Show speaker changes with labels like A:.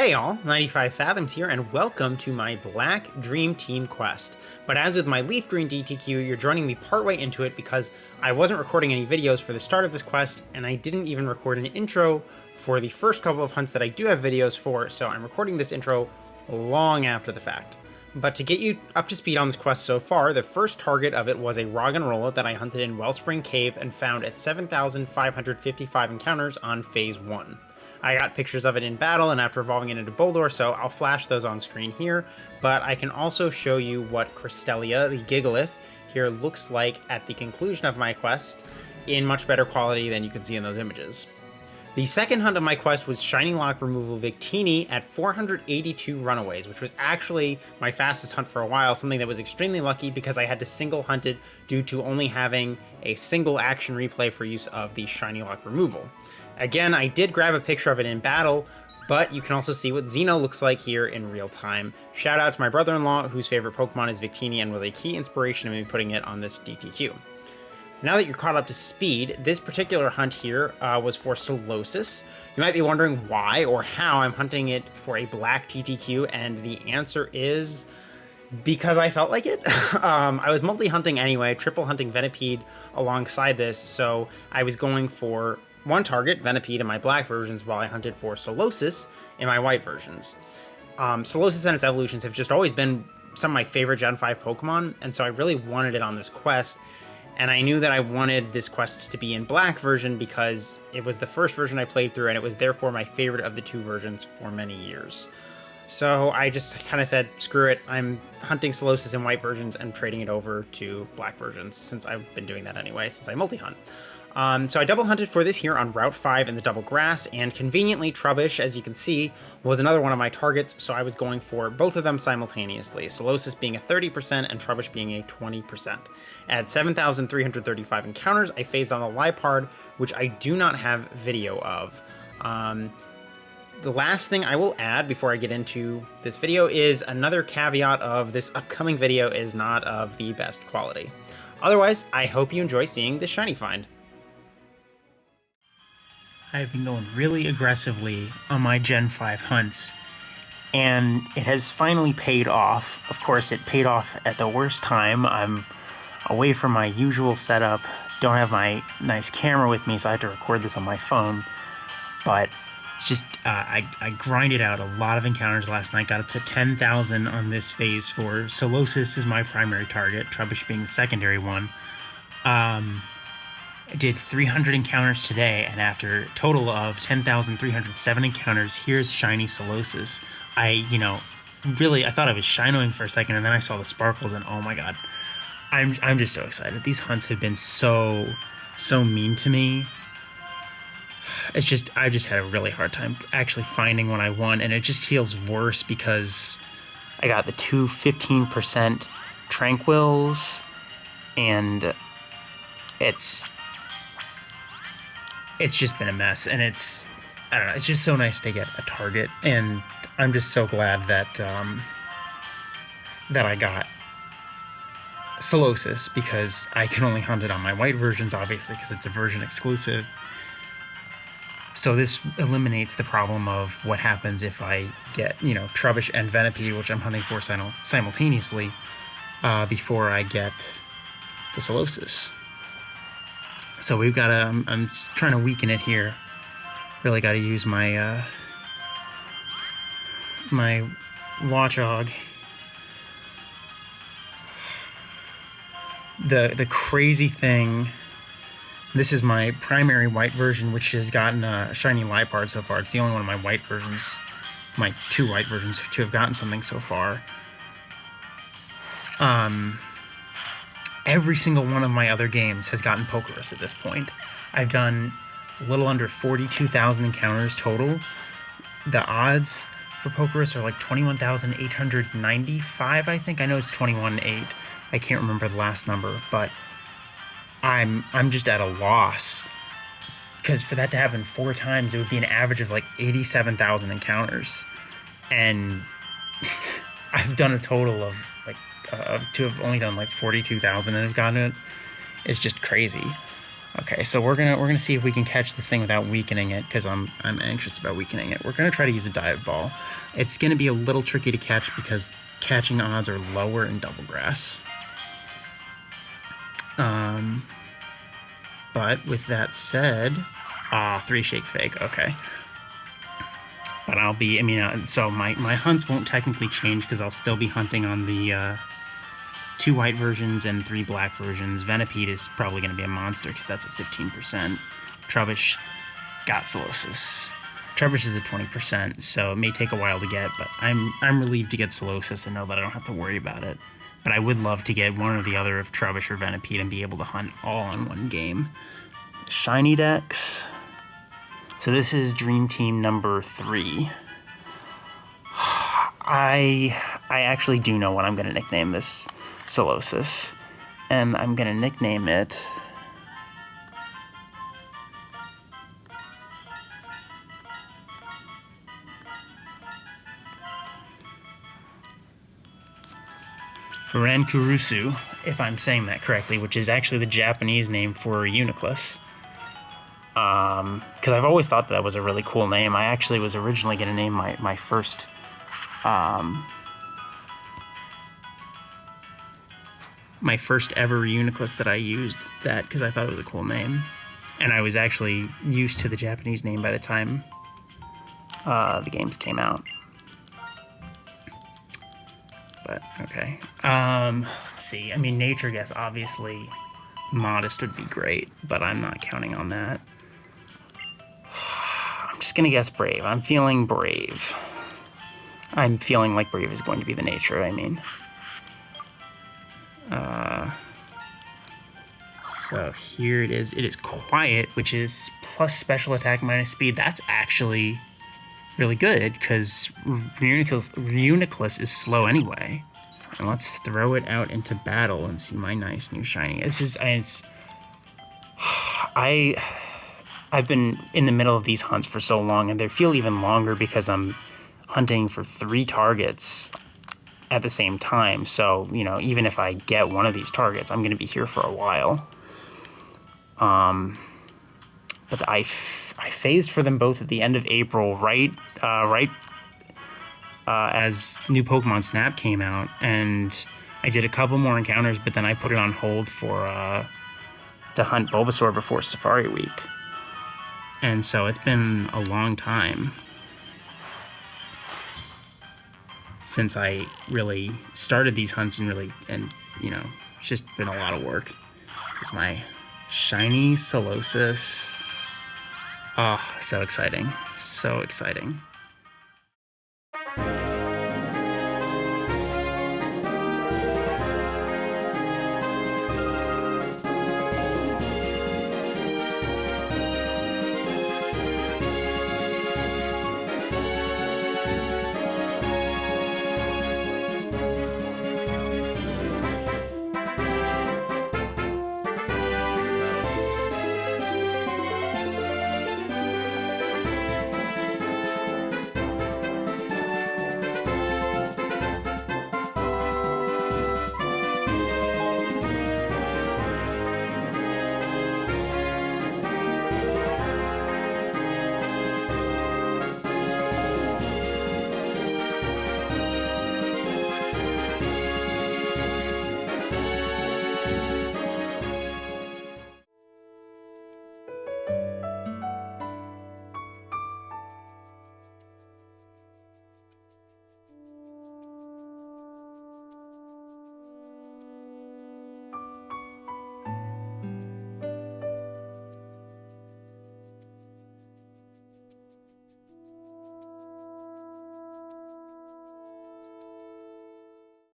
A: Hey all, 95 Fathoms here, and welcome to my Black Dream Team quest. But as with my Leaf Green DTQ, you're joining me partway into it because I wasn't recording any videos for the start of this quest, and I didn't even record an intro for the first couple of hunts that I do have videos for, so I'm recording this intro long after the fact. But to get you up to speed on this quest so far, the first target of it was a Roggenrola that I hunted in Wellspring Cave and found at 7,555 encounters on Phase 1. I got pictures of it in battle and after evolving it into Boldor, so I'll flash those on screen here, but I can also show you what Cristelia, the Gigalith, here looks like at the conclusion of my quest in much better quality than you can see in those images. The second hunt of my quest was Shiny Lock Removal Victini at 482 runaways, which was actually my fastest hunt for a while, something that was extremely lucky because I had to single hunt it due to only having a single action replay for use of the Shiny Lock Removal. Again, I did grab a picture of it in battle, but you can also see what Xeno looks like here in real time. Shout out to my brother-in-law, whose favorite Pokemon is Victini and was a key inspiration of me putting it on this DTQ. Now that you're caught up to speed, this particular hunt here was for Solosis. You might be wondering why or how I'm hunting it for a Black DTQ, and the answer is because I felt like it. I was multi-hunting anyway, triple hunting Venipede alongside this, so I was going for one target, Venipede, in my black versions, while I hunted for Solosis in my white versions. Solosis and its evolutions have just always been some of my favorite Gen 5 Pokemon, and so I really wanted it on this quest, and I knew that I wanted this quest to be in black version because it was the first version I played through, and it was therefore my favorite of the two versions for many years. So I just kind of said, screw it, I'm hunting Solosis in white versions and trading it over to black versions, since I've been doing that anyway, since I multi-hunt. So I double hunted for this here on Route 5 in the double grass, and conveniently Trubbish, as you can see, was another one of my targets, so I was going for both of them simultaneously, Solosis being a 30% and Trubbish being a 20%. At 7,335 encounters, I phased on the Liepard, which I do not have video of. The last thing I will add before I get into this video is another caveat of this upcoming video is not of the best quality. Otherwise, I hope you enjoy seeing this shiny find. I've been going really aggressively on my Gen 5 hunts, and it has finally paid off. Of course, it paid off at the worst time. I'm away from my usual setup, don't have my nice camera with me, so I have to record this on my phone, but just I grinded out a lot of encounters last night, got up to 10,000 on this phase for Solosis is my primary target, Trubbish being the secondary one. I did 300 encounters today, and after a total of 10,307 encounters, here's Shiny Solosis. I thought I was shinoing for a second, and then I saw the sparkles, and oh my god. I'm just so excited. These hunts have been so mean to me. I just had a really hard time actually finding what I want, and it just feels worse because I got the two 15% Tranquils, and it's just been a mess, and I don't know, it's just so nice to get a target, and I'm just so glad that that I got Solosis, because I can only hunt it on my white versions, obviously, because it's a version exclusive. So this eliminates the problem of what happens if I get, Trubbish and Venipede, which I'm hunting for simultaneously, before I get the Solosis. So we've got I'm trying to weaken it here. Really got to use my my Watchog. The crazy thing, this is my primary white version, which has gotten a shiny Liepard so far. It's the only one of my white versions, my two white versions, to have gotten something so far. Every single one of my other games has gotten Pokerus at this point. I've done a little under 42,000 encounters total. The odds for Pokerus are like 21,895, I think. I know it's 21.8. I can't remember the last number, but I'm just at a loss, because for that to happen 4 times, it would be an average of like 87,000 encounters, and I've done a total of to have only done like 42,000 and have gotten it. It's just crazy. Okay, so we're gonna see if we can catch this thing without weakening it, because I'm anxious about weakening it. We're gonna try to use a dive ball. It's gonna be a little tricky to catch because catching odds are lower in double grass. But with that said, 3 shake fake, okay. But I'll be, I mean, so my hunts won't technically change because I'll still be hunting on the 2 white versions and 3 black versions. Venipede is probably going to be a monster because that's a 15%. Trubbish got Solosis. Trubbish is a 20%, so it may take a while to get, but I'm relieved to get Solosis and know that I don't have to worry about it. But I would love to get one or the other of Trubbish or Venipede and be able to hunt all in one game. Shiny decks. So this is Dream Team number 3. I actually do know what I'm going to nickname this Solosis, and I'm going to nickname it Reuniclus, if I'm saying that correctly, which is actually the Japanese name for Reuniclus. Because I've always thought that was a really cool name. I actually was originally going to name my first my first ever Reuniclus that I used that because I thought it was a cool name. And I was actually used to the Japanese name by the time the games came out. But, okay. Let's see. I mean, Nature Guess, obviously, Modest would be great, but I'm not counting on that. I'm just going to guess Brave. I'm feeling Brave. I'm feeling like Brave is going to be the Nature, I mean. So here it is. It is Quiet, which is plus special attack minus speed. That's actually really good because Reuniclus is slow anyway. And let's throw it out into battle and see my nice new shiny. I've been in the middle of these hunts for so long, and they feel even longer because I'm hunting for 3 targets at the same time. So, you know, even if I get one of these targets, I'm going to be here for a while. But I phased for them both at the end of April, right as new Pokemon Snap came out, and I did a couple more encounters, but then I put it on hold for to hunt Bulbasaur before Safari Week. And so it's been a long time since I really started these hunts and you know, it's just been a lot of work. Here's my shiny Solosis. Oh, so exciting. So exciting.